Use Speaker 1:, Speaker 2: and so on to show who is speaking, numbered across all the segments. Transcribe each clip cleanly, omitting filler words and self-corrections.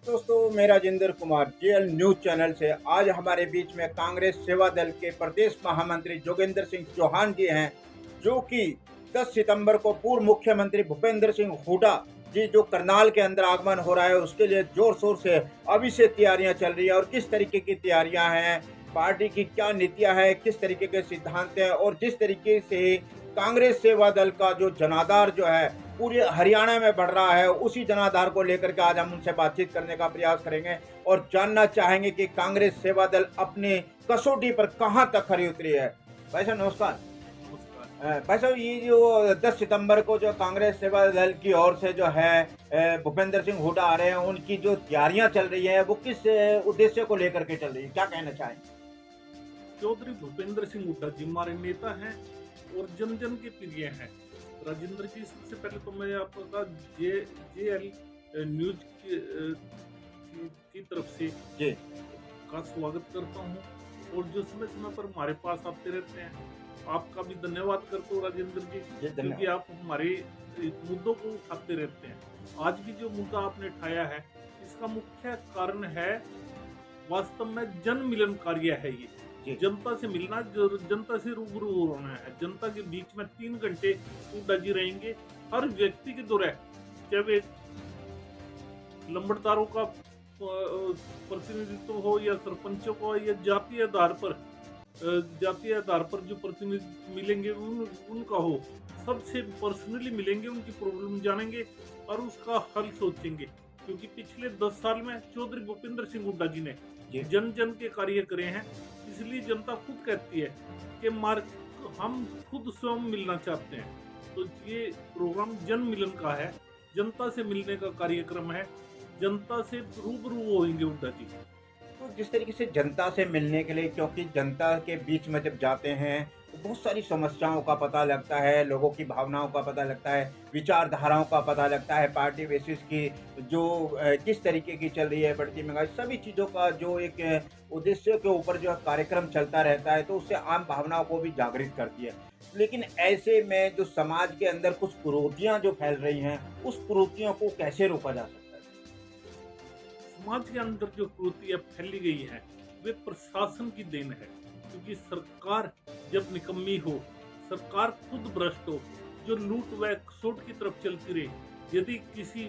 Speaker 1: दोस्तों, मैं Rajendra Kumar JL news channel से। आज हमारे बीच में कांग्रेस सेवा दल के प्रदेश महामंत्री जोगेंद्र सिंह चौहान जी हैं, जो कि 10 सितंबर को पूर्व मुख्यमंत्री भूपेंद्र सिंह हुड्डा जी जो करनाल के अंदर आगमन हो रहा है, उसके लिए जोर शोर से अभी से तैयारियां चल रही है। और किस तरीके की तैयारियां हैं, पार्टी की क्या नीतियां हैं, किस तरीके के सिद्धांत हैं, और जिस तरीके से कांग्रेस सेवा दल का जो जनाधार जो है पूरे हरियाणा में बढ़ रहा है, उसी जनाधार को लेकर के आज हम उनसे बातचीत करने का प्रयास करेंगे और जानना चाहेंगे कि कांग्रेस सेवा दल अपनी कसौटी पर कहां तक खरी उतरी है। भाई साहब नमस्कार। भाई साहब, ये जो 10 सितंबर को जो कांग्रेस सेवा दल की ओर से जो है भूपेंद्र सिंह हुड्डा आ रहे हैं, उनकी जो तैयारियां चल रही है वो किस उद्देश्य को लेकर के चल रही है, क्या कहना चाहेंगे?
Speaker 2: चौधरी भूपेंद्र सिंह हुड्डा जी हमारे नेता हैं और जन जन के प्रिय हैं। राजेंद्र जी, सबसे पहले तो मैं आपका जेएल न्यूज की तरफ से
Speaker 1: जी
Speaker 2: का स्वागत करता हूं और जो समय समय पर हमारे पास आते रहते हैं, आपका भी धन्यवाद करता हूँ राजेंद्र जी, क्योंकि आप हमारे मुद्दों को उठाते रहते हैं। आज भी जो मुद्दा आपने उठाया है, इसका मुख्य कारण है वास्तव में जन मिलन कार्य है। ये जनता से मिलना, जनता से रूबरू होना है। जनता के बीच में 3 घंटे हुड्डा जी रहेंगे। हर व्यक्ति के दौरे, चाहे वे लंबड़दारों का प्रतिनिधित्व हो या सरपंचों को, या जातीय आधार पर जो प्रतिनिधि मिलेंगे उनका हो, सबसे पर्सनली मिलेंगे, उनकी प्रॉब्लम जानेंगे और उसका हल सोचेंगे। क्योंकि पिछले 10 साल में चौधरी भूपेंद्र सिंह हुड्डा जी ने जन जन के कार्य करे हैं, इसलिए जनता खुद कहती है कि हम खुद स्वयं मिलना चाहते हैं। तो ये प्रोग्राम जन मिलन का है, जनता से मिलने का कार्यक्रम है, जनता से रूबरू होंगे हुड्डा जी।
Speaker 1: तो जिस तरीके से जनता से मिलने के लिए, क्योंकि जनता के बीच में जब जाते हैं तो बहुत सारी समस्याओं का पता लगता है, लोगों की भावनाओं का पता लगता है, विचारधाराओं का पता लगता है, पार्टी बेसिस की जो किस तरीके की चल रही है, बढ़ती महंगाई, सभी चीज़ों का जो एक उद्देश्य के ऊपर जो कार्यक्रम चलता रहता है, तो उससे आम भावनाओं को भी जागृत करती है। लेकिन ऐसे में जो समाज के अंदर कुछ कुरीतियाँ जो फैल रही हैं, उस कुरीतियों को कैसे रोका जा सकता है?
Speaker 2: समाज के अंदर जो कुरीतियां फैली गई है, वे प्रशासन की देन है। क्योंकि सरकार जब निकम्मी हो, सरकार खुद भ्रष्ट हो, जो लूट व खसोट की तरफ चलती रहे, यदि किसी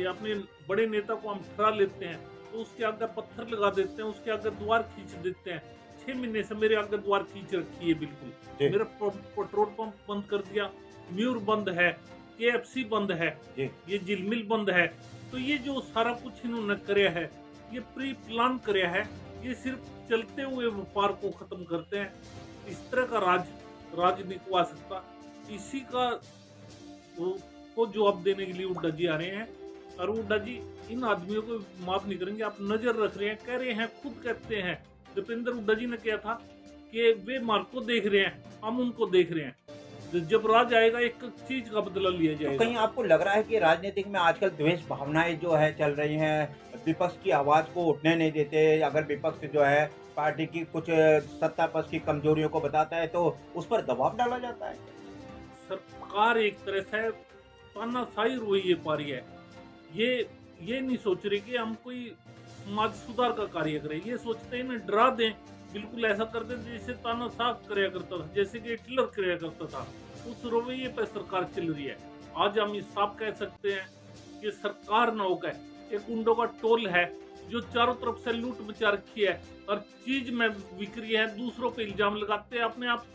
Speaker 2: अपने बड़े नेता को हम ठहरा लेते हैं तो उसके आगे पत्थर लगा देते हैं, उसके आगे द्वार खींच देते हैं। 6 महीने से मेरे आगे द्वार खींच रखी है, बिल्कुल मेरा पेट्रोल पंप बंद कर दिया, म्यूर बंद है, KFC बंद है, ये जिलमिल बंद है। तो ये जो सारा कुछ इन्होंने कराया है, ये प्री प्लान कराया है। ये सिर्फ चलते हुए व्यापार को खत्म करते हैं। इस तरह का राज नहीं हुआ सकता। इसी का को जवाब देने के लिए हुड्डा जी आ रहे हैं। और हुड्डा जी इन आदमियों को माफ नहीं करेंगे। आप नजर रख रहे हैं, कह रहे हैं, खुद कहते हैं। दीपेंद्र हुड्डा जी ने कहा था कि वे मार्ग को देख रहे हैं, हम उनको देख रहे हैं। जब राज आएगा, एक चीज का बदला लिया जाएगा।
Speaker 1: तो कहीं आपको लग रहा है कि राजनीतिक में आजकल द्वेष भावनाएं जो है चल रही हैं, विपक्ष की आवाज को उठने नहीं देते? अगर विपक्ष जो है पार्टी की कुछ सत्ता पक्ष की कमजोरियों को बताता है तो उस पर दबाव डाला जाता है।
Speaker 2: सरकार एक तरह से तानाशाही रवैये पा रही है। ये नहीं सोच रही कि हम कोई समाज सुधार का कार्य करें। ये सोचते हैं ना, डरा दें, बिल्कुल ऐसा कर दें जैसे तानाशाह कराया करता था, जैसे कि हिटलर कराया करता था। उस रवैये पर सरकार चल रही है। आज हम इस साफ कह सकते हैं कि सरकार न होकर एक गुंडों का टोल है, जो चारों तरफ से लूट मचा रखी है और चीज में बिक्री है, दूसरों पे इल्जाम लगाते हैं अपने आप।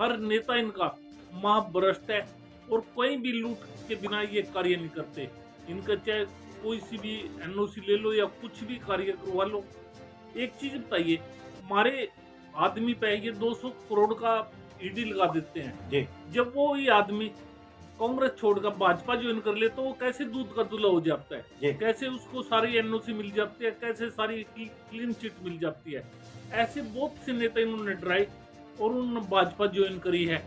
Speaker 2: हर नेता इनका महाभ्रष्ट है और कोई भी लूट के बिना ये कार्य नहीं करते। इनका चाहे कोई सी भी NOC ले लो या कुछ भी कार्य करवा लो। एक चीज बताइए, हमारे आदमी पे ये 200 करोड़ का ED लगा देते हैं। जब वो ये आदमी कांग्रेस छोड़कर भाजपा ज्वाइन कर ले तो वो कैसे दूध का दूल्हा हो जाता है, कैसे उसको सारी NOC मिल जाती है, कैसे सारी क्लीन चिट मिल जाती है। ऐसे बहुत से नेता इन्होंने डराए और उन्होंने भाजपा ज्वाइन करी है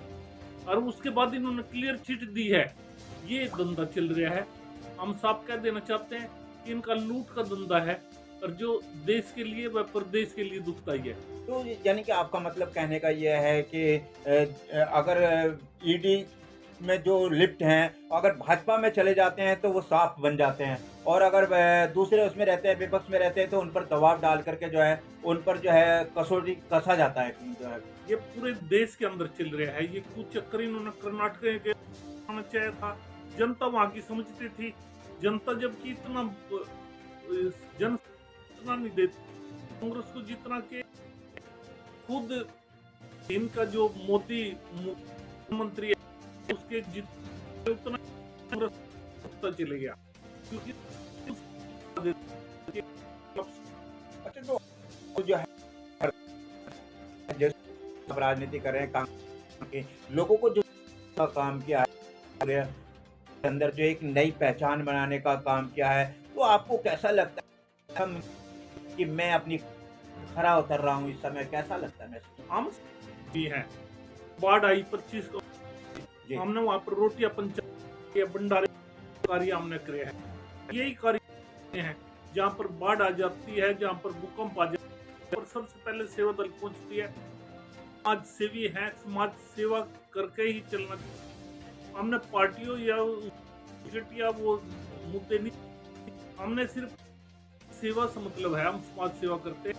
Speaker 2: और उसके बाद इन्होंने क्लियर चिट दी है। ये धंधा चल रहा है। हम साफ कह देना चाहते हैं कि इनका लूट का धंधा है और जो देश के लिए व प्रदेश के लिए दुखदायी है।
Speaker 1: तो यानी कि आपका मतलब कहने का यह है कि अगर ED में जो लिफ्ट हैं, अगर भाजपा में चले जाते हैं तो वो साफ बन जाते हैं, और अगर दूसरे उसमें रहते हैं, विपक्ष में रहते हैं, तो उन पर दबाव डाल करके जो है उन पर जो है कसौटी कसा जाता है जो है।
Speaker 2: ये पूरे देश के अंदर चल रहा है। ये कुछ चक्कर इन्होंने कर्नाटक के आना चाहिए था। जनता वहां की समझती थी। जनता जबकि इतना जन इतना नहीं देती कांग्रेस को जितना के खुद इनका जो मोदी मुख्यमंत्री है उसके जितना उतना कांग्रेस पता चले गया, क्योंकि
Speaker 1: अच्छा, तो जो है जैसे आप राजनीति कर रहे हैं, कांग्रेस के लोगों को जो काम किया है अंदर, जो एक नई पहचान बनाने का काम किया है, तो आपको कैसा लगता है हम कि मैं अपनी खरा उतर रहा हूँ इस समय, कैसा लगता है?
Speaker 2: हम भी हैं। बाढ़ आई 25 को,
Speaker 1: जी।
Speaker 2: हमने वहाँ पर रोटियां पंचायत भंडारे कार्य हमने करे हैं। यही कार्य हैं जहाँ पर बाढ़ आ जाती है, जहाँ पर भूकंप आ जाता है, और सबसे पहले सेवा दल पहुँचती है। समाज सेवी है, समाज सेवा करके ही चलना चाहिए। हमने पार्टियों या वो मुद्दे नहीं, हमने सिर्फ सेवा से मतलब है। हम समाज सेवा करते हैं।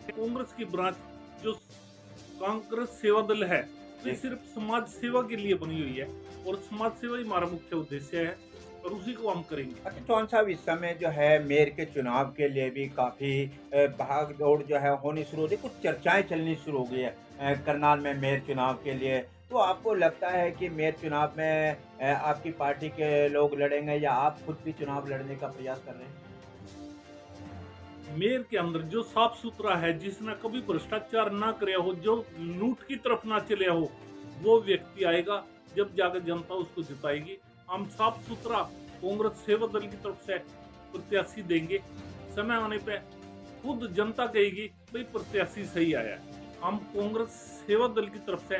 Speaker 2: कांग्रेस की ब्रांच जो कांग्रेस सेवा दल है, ये सिर्फ समाज सेवा के लिए बनी हुई है, और समाज सेवा ही हमारा मुख्य उद्देश्य है, और उसी को हम करेंगे।
Speaker 1: अच्छा, चौहान साहब, इस समय जो है मेयर के चुनाव के लिए भी काफी भाग दौड़ जो है होनी शुरू हो गई, कुछ चर्चाएं चलनी शुरू हो गई है करनाल में मेयर चुनाव के लिए। तो आपको लगता है कि मेयर चुनाव में आपकी पार्टी के लोग लड़ेंगे, या आप खुद भी चुनाव लड़ने का प्रयास कर रहे हैं?
Speaker 2: मेयर के अंदर जो साफ सुथरा है, जिसने कभी भ्रष्टाचार ना करे हो, जो लूट की तरफ ना चले हो, वो व्यक्ति आएगा, जब जाकर जनता उसको जिताएगी। हम साफ सुथरा कांग्रेस सेवा दल की तरफ से प्रत्याशी देंगे। समय आने पे खुद जनता कहेगी भाई प्रत्याशी सही आया है। हम कांग्रेस सेवा दल की तरफ से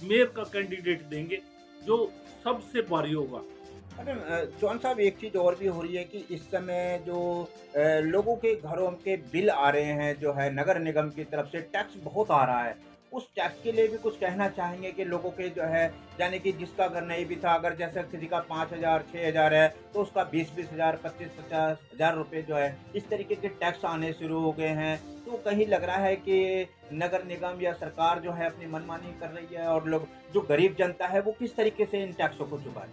Speaker 2: मेयर का कैंडिडेट देंगे जो सबसे भारी होगा।
Speaker 1: अरे चौहान साहब, एक चीज़ और भी हो रही है कि इस समय जो लोगों के घरों के बिल आ रहे हैं, जो है नगर निगम की तरफ से टैक्स बहुत आ रहा है, उस टैक्स के लिए भी कुछ कहना चाहेंगे कि लोगों के जो है, यानी कि जिसका घर नहीं भी था, अगर जैसे किसी का 5,000 6,000 है, तो उसका 20,000 25,000 रुपए जो है इस तरीके के टैक्स आने शुरू हो गए हैं। तो कहीं लग रहा है कि नगर निगम या सरकार जो है अपनी मनमानी कर रही है, और लोग जो गरीब जनता है वो किस तरीके से इन टैक्सों को चुकाए।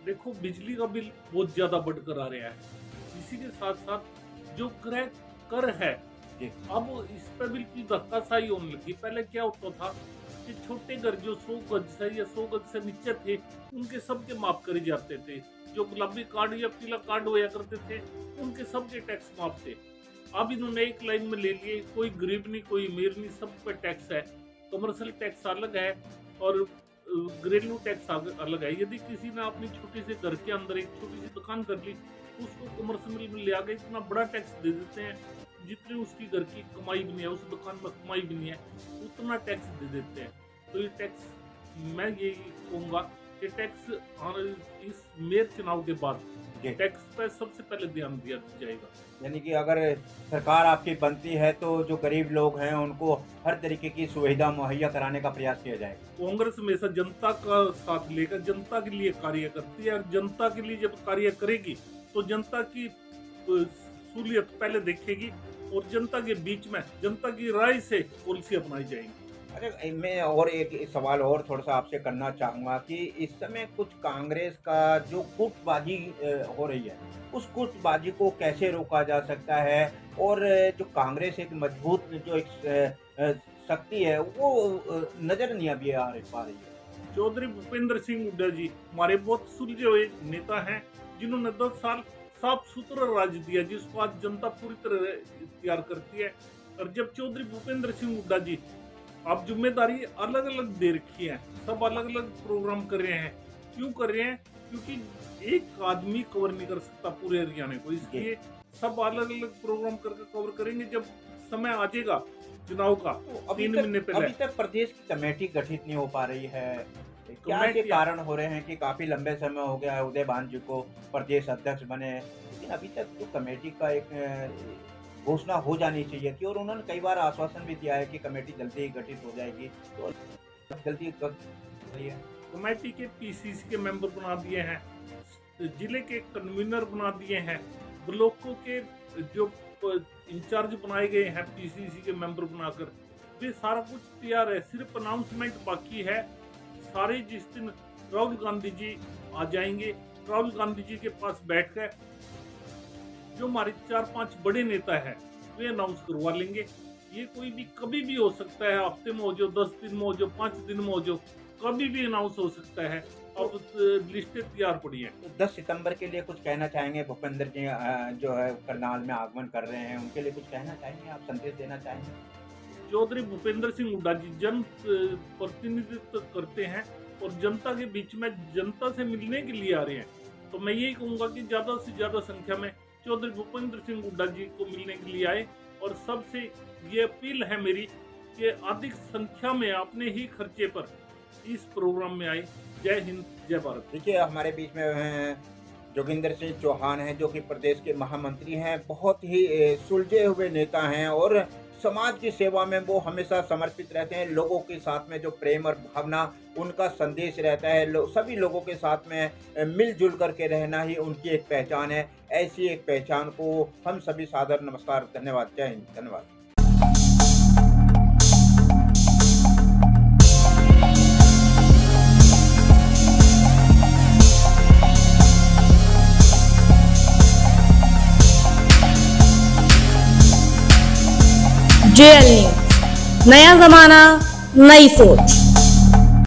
Speaker 2: देखो, बिजली का बिल बहुत ज्यादा बढ़कर आ रहा है। इसी के साथ साथ जो क्रय कर है, अब इस पर बिल्कुल धक्काशाही होने लगी। पहले क्या होता था कि छोटे घर जो 100 गज से या 100 गज से नीचे थे, उनके सबके माफ करे जाते थे। जो गुलाबी कार्ड या पीला कार्ड होया करते थे, उनके सबके टैक्स माफ थे। अब इन्होंने एक लाइन में ले लिए, कोई गरीब नहीं, कोई अमीर नहीं, सब पे टैक्स है। कमर्शियल टैक्स अलग है और घरेलू टैक्स अलग है। यदि किसी ने अपनी छोटी से घर के अंदर एक छोटी सी दुकान कर ली, उसको कमर्शियल में ले आके इतना बड़ा टैक्स दे देते हैं, जितनी उसकी घर की कमाई भी नहीं है, उस दुकान में कमाई भी नहीं है, उतना टैक्स दे देते हैं। तो ये टैक्स, मैं यही कहूँगा कि टैक्स इस मेयर चुनाव के बाद टैक्स पर सबसे पहले ध्यान दिया जाएगा।
Speaker 1: यानी कि अगर सरकार आपकी बनती है तो जो गरीब लोग हैं उनको हर तरीके की सुविधा मुहैया कराने का प्रयास किया जाएगा।
Speaker 2: कांग्रेस हमेशा जनता का साथ लेकर जनता के लिए कार्य करती है, और जनता के लिए जब कार्य करेगी तो जनता की सहूलियत पहले देखेगी, और जनता के बीच में जनता की राय से पॉलिसी अपनाई जाएगी।
Speaker 1: अरे, मैं और एक सवाल और थोड़ा सा आपसे करना चाहूँगा कि इस समय कुछ कांग्रेस का जो गुटबाजी हो रही है, उस गुटबाजी को कैसे रोका जा सकता है, और जो कांग्रेस एक मजबूत जो एक शक्ति है वो नजर नहीं अभी आ पा रही है।
Speaker 2: चौधरी भूपेंद्र सिंह हुड्डा जी हमारे बहुत सुलझे हुए नेता हैं, जिन्होंने 10 साल साफ सुथरा राज दिया, जिसको आज जनता पूरी तरह इख्तियार करती है। और जब चौधरी भूपेंद्र सिंह हुड्डा जी अब जिम्मेदारी अलग अलग दे रखी है, सब अलग अलग प्रोग्राम कर रहे हैं। क्यों कर रहे हैं? क्योंकि एक आदमी कवर नहीं कर सकता पूरे हरियाणा को, इसलिए सब अलग अलग प्रोग्राम करके कवर करेंगे। जब समय आ जाएगा चुनाव का,
Speaker 1: तो
Speaker 2: 3 महीने पहले।
Speaker 1: अभी तक प्रदेश की कमेटी गठित नहीं हो पा रही है, क्या के कारण हो रहे हैं कि काफी लंबे समय हो गया है उदय भान जी को प्रदेश अध्यक्ष बने, लेकिन अभी तक जो कमेटी का एक घोषणा हो जानी चाहिए थी, और उन्होंने कई बार आश्वासन भी दिया है कि कमेटी जल्दी ही गठित हो जाएगी, तो जल्दी कब रही है?
Speaker 2: कमेटी के पीसीसी के मेंबर बना दिए हैं, जिले के कन्वीनर बना दिए हैं, ब्लॉकों के जो इंचार्ज बनाए गए हैं पीसीसी के मेंबर बनाकर, वे सारा कुछ तैयार है, सिर्फ अनाउंसमेंट बाकी है। सारे जिस दिन राहुल गांधी जी आ जाएंगे, राहुल गांधी जी के पास बैठकर जो हमारे 4-5 बड़े नेता हैं वे अनाउंस करवा लेंगे। ये कोई भी कभी भी हो सकता है, हफ्ते में हो जो, 10 दिन में हो जो, 5 दिन में हो जो, कभी भी अनाउंस हो सकता है। अब लिस्टें तैयार पड़ी हैं।
Speaker 1: तो 10 सितंबर के लिए कुछ कहना चाहेंगे? भूपेंद्र जी जो है करनाल में आगमन कर रहे हैं, उनके लिए कुछ कहना चाहेंगे, आप संदेश देना चाहेंगे?
Speaker 2: चौधरी भूपेंद्र सिंह हुड्डा जी जन प्रतिनिधित्व करते हैं और जनता के बीच में जनता से मिलने के लिए आ रहे हैं। तो मैं यही कहूँगा कि ज़्यादा से ज़्यादा संख्या में चौधरी भूपेंद्र सिंह हुड्डा जी को मिलने के लिए आए, और सबसे ये अपील है मेरी कि अधिक संख्या में अपने ही खर्चे पर इस प्रोग्राम में आए। जय हिंद, जय भारत।
Speaker 1: देखिए, हमारे बीच में जोगिंदर सिंह चौहान हैं, जो कि प्रदेश के महामंत्री हैं, बहुत ही सुलझे हुए नेता हैं और समाज की सेवा में वो हमेशा समर्पित रहते हैं। लोगों के साथ में जो प्रेम और भावना उनका संदेश रहता है, सभी लोगों के साथ में मिलजुल करके रहना ही उनकी एक पहचान है। ऐसी एक पहचान को हम सभी सादर नमस्कार, धन्यवाद, जय हिंद, धन्यवाद।
Speaker 3: JL न्यूज, नया जमाना, नई सोच।